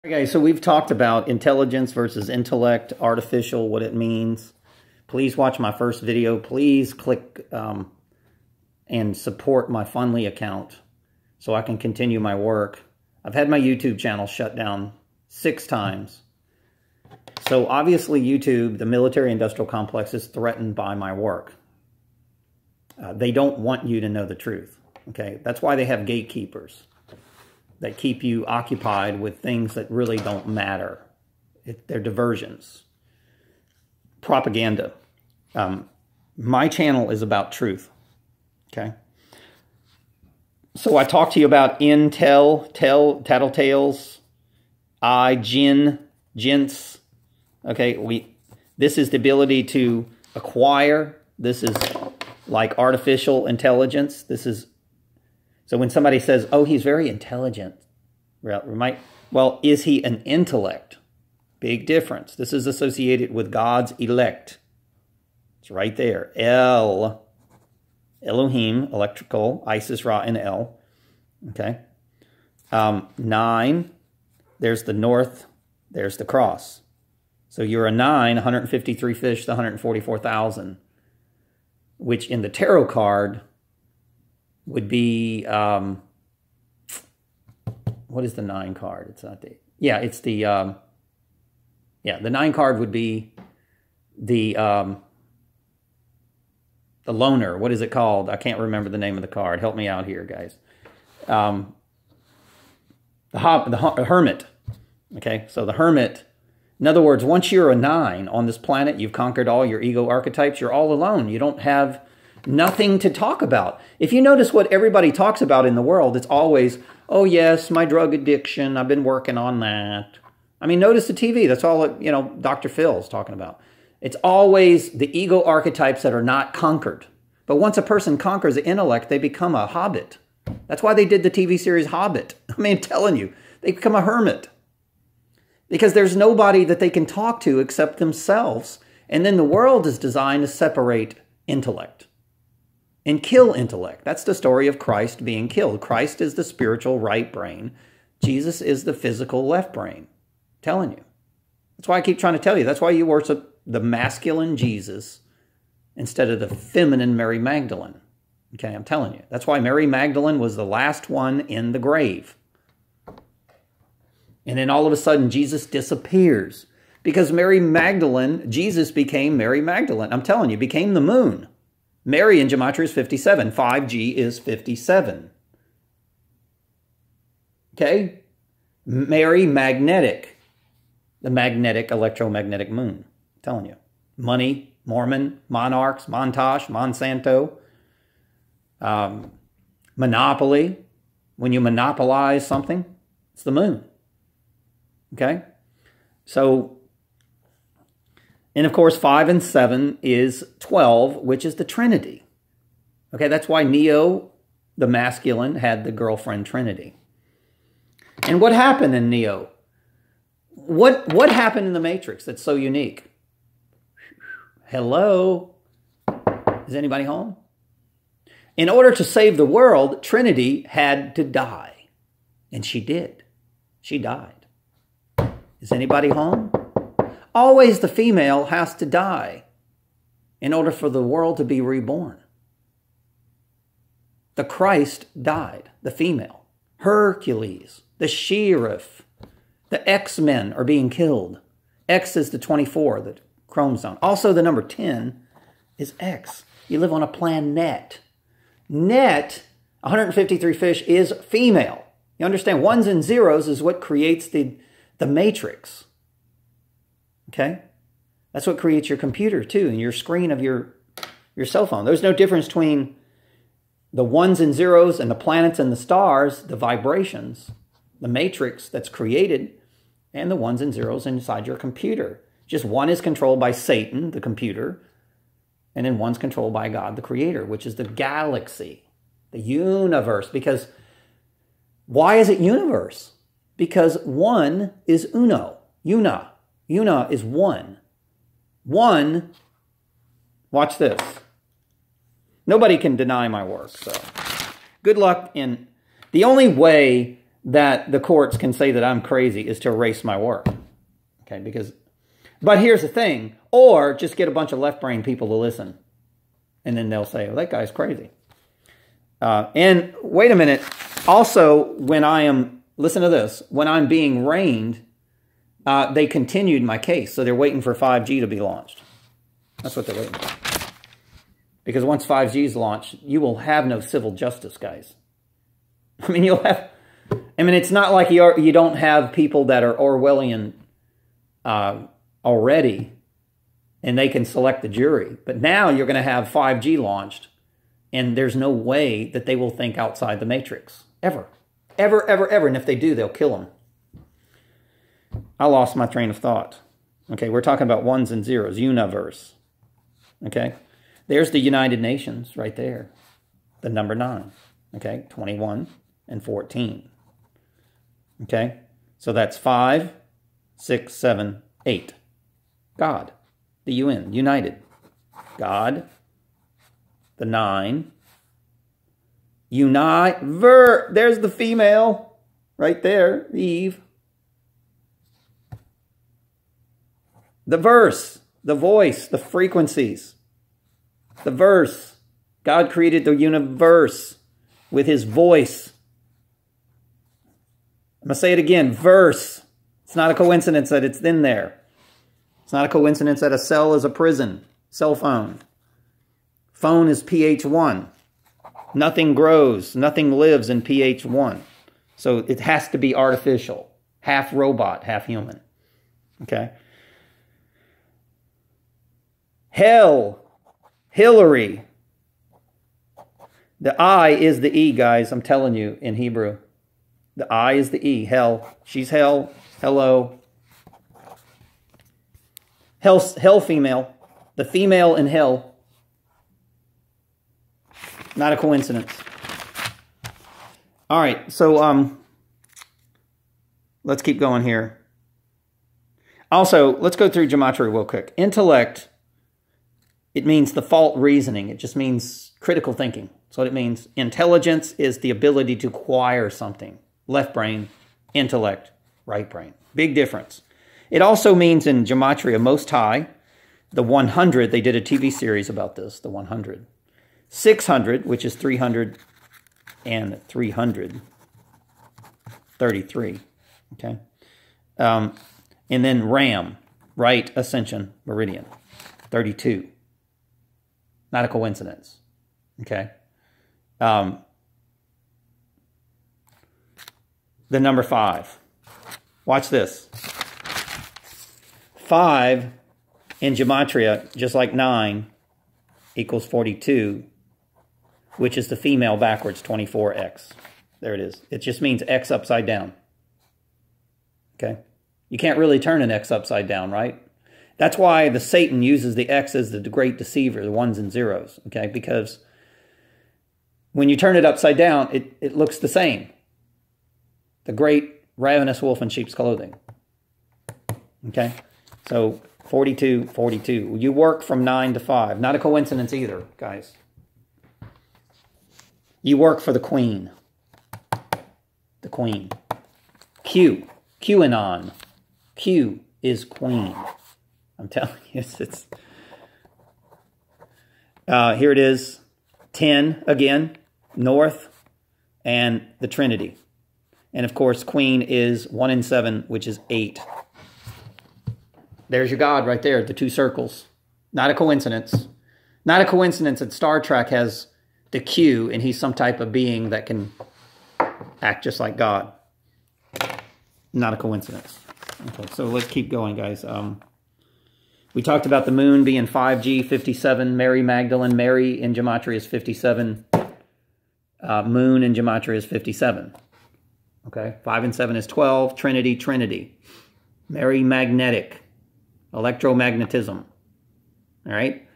Okay, so we've talked about intelligence versus intellect, artificial, what it means. Please watch my first video. Please click and support my Fundly account so I can continue my work. I've had my YouTube channel shut down 6 times. So obviously YouTube, the military-industrial complex, is threatened by my work. They don't want you to know the truth. Okay, that's why they have gatekeepers that keep you occupied with things that really don't matter. They're diversions. Propaganda. My channel is about truth. Okay? So I talked to you about intel, tattletales, gents. Okay, this is the ability to acquire. This is like artificial intelligence. This is, so when somebody says, oh, he's very intelligent, well, is he an intellect? Big difference. This is associated with God's elect. It's right there. Elohim, electrical, Isis, Ra, and El. Okay. 9, there's the north, there's the cross. So you're a 9, 153 fish to 144,000, which in the tarot card would be, what is the 9 card? It's not the, yeah, it's the, yeah, the 9 card would be the loner. What is it called? I can't remember the name of the card. Help me out here, guys. The hermit. Okay, so the hermit, in other words, once you're a 9 on this planet, you've conquered all your ego archetypes, you're all alone. You don't have nothing to talk about. If you notice what everybody talks about in the world, it's always, oh yes, my drug addiction, I've been working on that. I mean, notice the TV, that's all, you know, Dr. Phil's talking about. It's always the ego archetypes that are not conquered. But once a person conquers the intellect, they become a hobbit. That's why they did the TV series Hobbit. I mean, I'm telling you, they become a hermit. Because there's nobody that they can talk to except themselves. And then the world is designed to separate intellect and kill intellect. That's the story of Christ being killed. Christ is the spiritual right brain. Jesus is the physical left brain. I'm telling you. That's why I keep trying to tell you. That's why you worship the masculine Jesus instead of the feminine Mary Magdalene. Okay, I'm telling you. That's why Mary Magdalene was the last one in the grave. And then all of a sudden, Jesus disappears. Because Mary Magdalene, Jesus became Mary Magdalene. I'm telling you, became the moon. Mary in Gematria is 57. 5G is 57. Okay? Mary magnetic. The magnetic, electromagnetic moon. I'm telling you. Money, Mormon, monarchs, Montage, Monsanto. Monopoly. When you monopolize something, it's the moon. Okay? So, and of course, 5 and 7 is 12, which is the Trinity. Okay, that's why Neo, the masculine, had the girlfriend Trinity. And what happened in Neo? What happened in the Matrix that's so unique? Hello? Is anybody home? In order to save the world, Trinity had to die. And she did. She died. Is anybody home? Always the female has to die in order for the world to be reborn. The Christ died, the female. Hercules, the Sheriff, the X-Men are being killed. X is the 24, the chromosome. Also the number 10 is X. You live on a planet. Net, 153 fish, is female. You understand? 1s and 0s is what creates the matrix. Okay? That's what creates your computer too, and your screen of your cell phone. There's no difference between the 1s and 0s and the planets and the stars, the vibrations, the matrix that's created, and the 1s and 0s inside your computer. Just one is controlled by Satan, the computer, and then one's controlled by God, the creator, which is the galaxy, the universe. Because why is it universe? Because one is uno, una. Una is one. One, watch this. Nobody can deny my work, so good luck in... The only way that the courts can say that I'm crazy is to erase my work. Okay, but here's the thing, or just get a bunch of left-brain people to listen. And then they'll say, oh, that guy's crazy. And wait a minute, also, listen to this, when I'm being reigned, they continued my case. So they're waiting for 5G to be launched. That's what they're waiting for. Because once 5G is launched, you will have no civil justice, guys. I mean, it's not like you don't have people that are Orwellian already, and they can select the jury. But now you're going to have 5G launched, and there's no way that they will think outside the matrix. Ever. Ever, ever, ever. And if they do, they'll kill them. I lost my train of thought. Okay, we're talking about ones and zeros, universe. Okay, there's the United Nations right there. The number 9. Okay, 21 and 14. Okay, so that's 5, 6, 7, 8. God, the UN, united. God, the 9. There's the female right there, Eve. The verse, the voice, the frequencies. The verse. God created the universe with his voice. I'm going to say it again, verse. It's not a coincidence that it's in there. It's not a coincidence that a cell is a prison. Cell phone. Phone is pH 1. Nothing grows, nothing lives in pH 1. So it has to be artificial. Half robot, half human. Okay? Hell. Hillary. The I is the E, guys. I'm telling you, in Hebrew. The I is the E. Hell. She's hell. Hello. Hell female. The female in hell. Not a coincidence. All right, so let's keep going here. Also, let's go through gematria real quick. Intellect, it means the fault reasoning. It just means critical thinking. That's what it means. Intelligence is the ability to acquire something. Left brain, intellect, right brain. Big difference. It also means in gematria most high, the 100, they did a TV series about this, the 100. 600, which is 300 and 333, okay? And then RAM, right ascension meridian, 32. Not a coincidence, okay? The number 5. Watch this. 5 in gematria, just like 9, equals 42, which is the female backwards, 24x. There it is. It just means x upside down. Okay? You can't really turn an x upside down, right? That's why the Satan uses the x as the great deceiver, the ones and zeros, okay? Because when you turn it upside down, it looks the same. The great ravenous wolf in sheep's clothing. Okay? So 42, 42. You work from 9 to 5. Not a coincidence either, guys. You work for the queen. The queen. Q. QAnon. Q is queen. I'm telling you, it's here it is. 10 again. North. And the Trinity. And of course, queen is 1 and 7, which is 8. There's your God right there, the 2 circles. Not a coincidence. Not a coincidence that Star Trek has the Q and he's some type of being that can act just like God. Not a coincidence. Okay, so let's keep going, guys. We talked about the moon being 5G, 57, Mary Magdalene. Mary in gematria is 57. Moon in gematria is 57. Okay, 5 and 7 is 12. Trinity, Trinity. Mary magnetic. Electromagnetism. All right?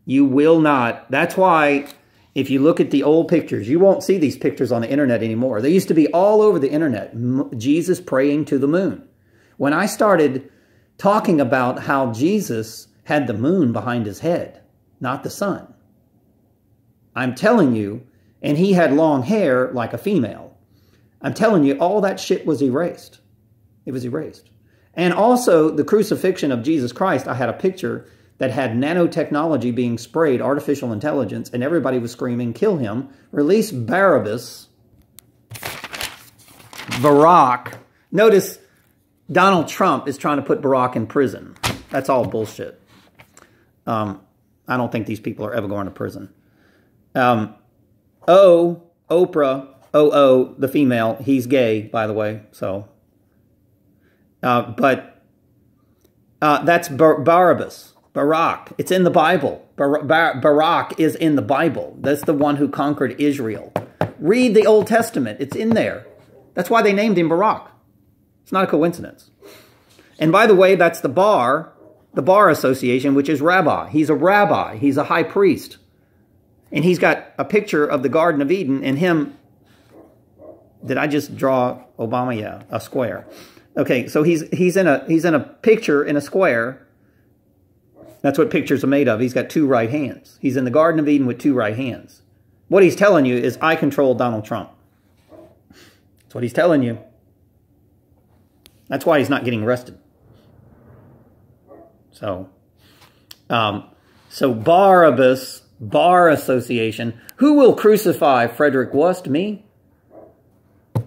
You will not. That's why if you look at the old pictures, you won't see these pictures on the internet anymore. They used to be all over the internet. Jesus praying to the moon. When I started talking about how Jesus had the moon behind his head, not the sun. I'm telling you, and he had long hair like a female. I'm telling you, all that shit was erased. It was erased. And also the crucifixion of Jesus Christ, I had a picture that had nanotechnology being sprayed, artificial intelligence, and everybody was screaming, kill him, release Barabbas. Barack. Notice Donald Trump is trying to put Barack in prison. That's all bullshit. I don't think these people are ever going to prison. Oprah, the female, he's gay, by the way, so. That's Barabbas, Barak. It's in the Bible. Barak is in the Bible. That's the one who conquered Israel. Read the Old Testament. It's in there. That's why they named him Barak. It's not a coincidence. And by the way, that's the Bar Association, which is rabbi. He's a rabbi. He's a high priest. And he's got a picture of the Garden of Eden and him. Did I just draw Obama? Yeah, a square. Okay, so he's in a picture in a square. That's what pictures are made of. He's got two right hands. He's in the Garden of Eden with two right hands. What he's telling you is, I control Donald Trump. That's what he's telling you. That's why he's not getting arrested. So Barabbas, Bar Association. Who will crucify Frederick Wust? Me?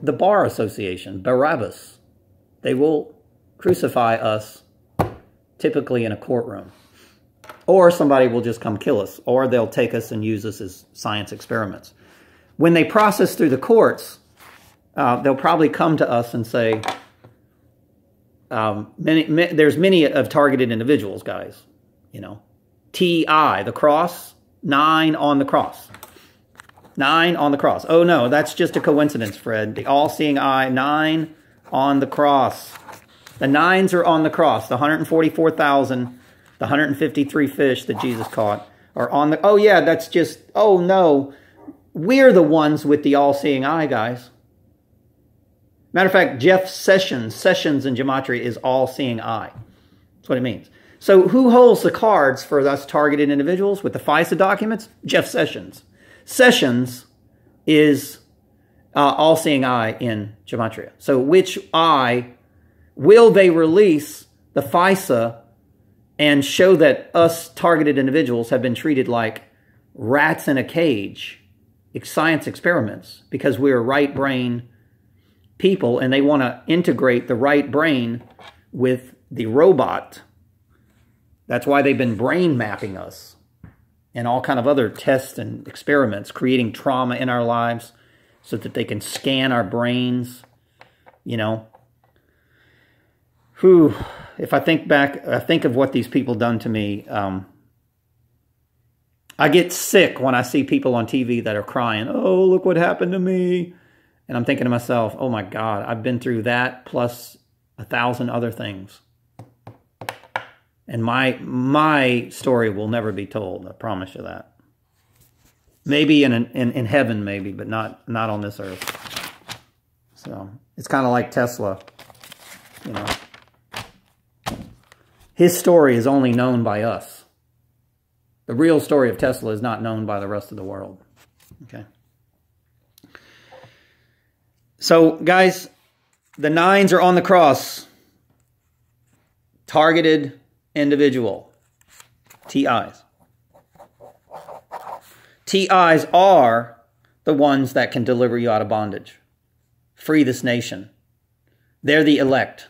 The Bar Association, Barabbas. They will crucify us, typically in a courtroom. Or somebody will just come kill us. Or they'll take us and use us as science experiments. When they process through the courts, they'll probably come to us and say, there's many of targeted individuals, guys. You know, T.I., the cross, 9 on the cross. 9 on the cross. Oh, no, that's just a coincidence, Fred. The all-seeing eye, 9 on the cross. The 9s are on the cross. The 144,000, the 153 fish that Jesus caught are on the... Oh, yeah, that's just... Oh, no. We're the ones with the all-seeing eye, guys. Matter of fact, Jeff Sessions in gematria is all-seeing eye. That's what it means. So who holds the cards for us targeted individuals with the FISA documents? Jeff Sessions. Sessions is all-seeing eye in gematria. So which eye will they release the FISA and show that us targeted individuals have been treated like rats in a cage, science experiments, because we're right brain people and they want to integrate the right brain with the robot. That's why they've been brain mapping us and all kind of other tests and experiments, creating trauma in our lives so that they can scan our brains, you know. Whew. If I think back, I think of what these people done to me. I get sick when I see people on TV that are crying, oh, look what happened to me. And I'm thinking to myself, oh my God, I've been through that plus 1,000 other things. And my story will never be told. I promise you that. Maybe in heaven, maybe, but not on this earth. So it's kind of like Tesla, you know. His story is only known by us. The real story of Tesla is not known by the rest of the world. Okay. So, guys, the 9s are on the cross. Targeted individual. TIs. TIs are the ones that can deliver you out of bondage. Free this nation. They're the elect.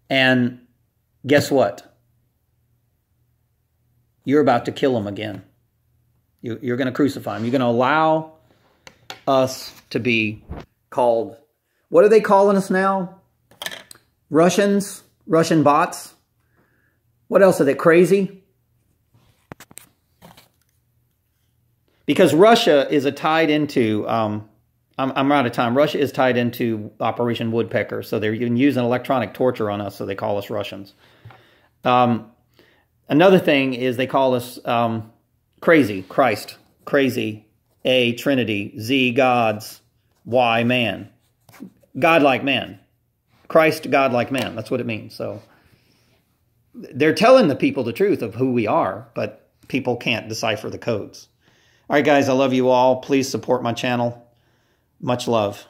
And guess what? You're about to kill them again. You're going to crucify them. You're going to allow us to be called, what are they calling us now? Russians? Russian bots? What else are they, crazy? Because Russia is tied into, I'm out of time. Russia is tied into Operation Woodpecker, so they're even using electronic torture on us, so they call us Russians. Another thing is they call us crazy, Christ, crazy, A, Trinity, Z, gods, Y, man. God-like man. Christ, God-like man. That's what it means. So they're telling the people the truth of who we are, but people can't decipher the codes. All right, guys, I love you all. Please support my channel. Much love.